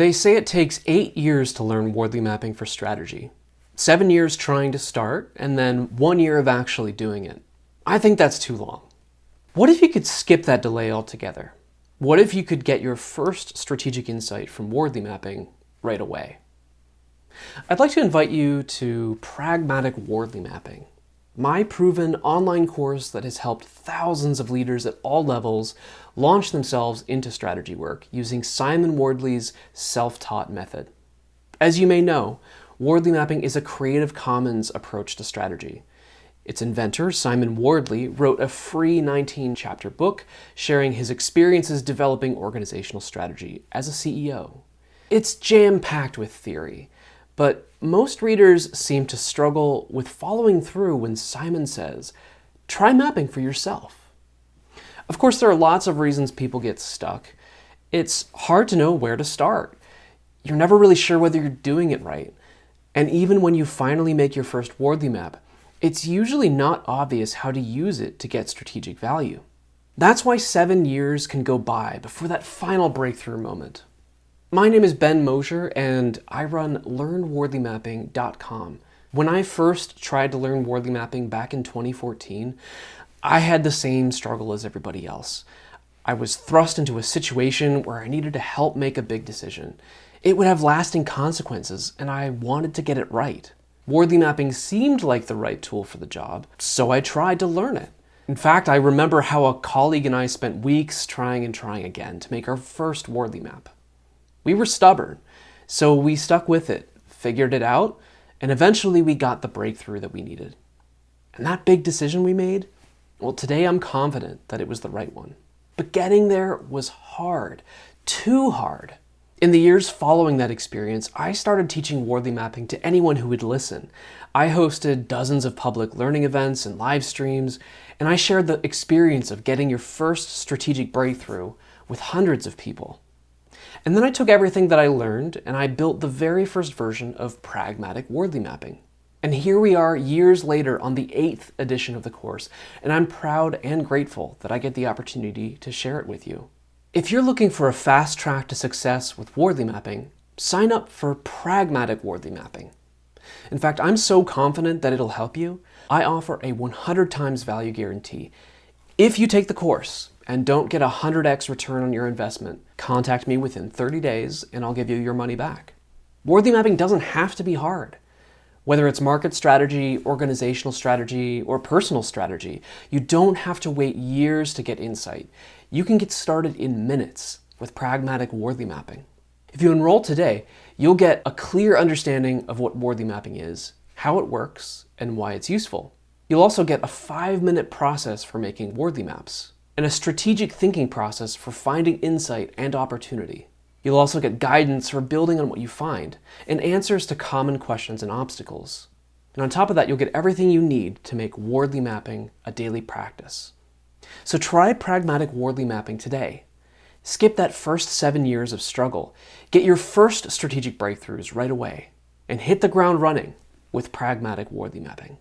They say it takes 8 years to learn Wardley mapping for strategy. 7 years trying to start, and then 1 year of actually doing it. I think that's too long. What if you could skip that delay altogether? What if you could get your first strategic insight from Wardley mapping right away? I'd like to invite you to Pragmatic Wardley Mapping, my proven online course that has helped thousands of leaders at all levels launch themselves into strategy work using Simon Wardley's self-taught method. As you may know, Wardley mapping is a Creative Commons approach to strategy. Its inventor, Simon Wardley, wrote a free 19-chapter book sharing his experiences developing organizational strategy as a CEO. It's jam-packed with theory, but most readers seem to struggle with following through when Simon says, "Try mapping for yourself." Of course, there are lots of reasons people get stuck. It's hard to know where to start. You're never really sure whether you're doing it right. And even when you finally make your first Wardley map, it's usually not obvious how to use it to get strategic value. That's why 7 years can go by before that final breakthrough moment. My name is Ben Mosher, and I run LearnWardleyMapping.com. When I first tried to learn Wardley mapping back in 2014, I had the same struggle as everybody else. I was thrust into a situation where I needed to help make a big decision. It would have lasting consequences, and I wanted to get it right. Wardley mapping seemed like the right tool for the job, so I tried to learn it. In fact, I remember how a colleague and I spent weeks trying and trying again to make our first Wardley map. We were stubborn, so we stuck with it, figured it out, and eventually we got the breakthrough that we needed. And that big decision we made, well, today I'm confident that it was the right one. But getting there was hard, too hard. In the years following that experience, I started teaching Wardley mapping to anyone who would listen. I hosted dozens of public learning events and live streams, and I shared the experience of getting your first strategic breakthrough with hundreds of people. And then I took everything that I learned and I built the very first version of Pragmatic Wardley mapping. And here we are years later on the 8th edition of the course, and I'm proud and grateful that I get the opportunity to share it with you. If you're looking for a fast track to success with Wardley mapping, sign up for Pragmatic Wardley mapping. In fact, I'm so confident that it'll help you, I offer a 100 times value guarantee. If you take the course and don't get a 100x return on your investment, contact me within 30 days and I'll give you your money back. Wardley mapping doesn't have to be hard. Whether it's market strategy, organizational strategy, or personal strategy, you don't have to wait years to get insight. You can get started in minutes with Pragmatic Wardley mapping. If you enroll today, you'll get a clear understanding of what Wardley mapping is, how it works, and why it's useful. You'll also get a 5-minute process for making Wardley maps, and a strategic thinking process for finding insight and opportunity. You'll also get guidance for building on what you find, and answers to common questions and obstacles. And on top of that, you'll get everything you need to make Wardley mapping a daily practice. So try Pragmatic Wardley mapping today. Skip that first 7 years of struggle, get your first strategic breakthroughs right away, and hit the ground running with Pragmatic Wardley mapping.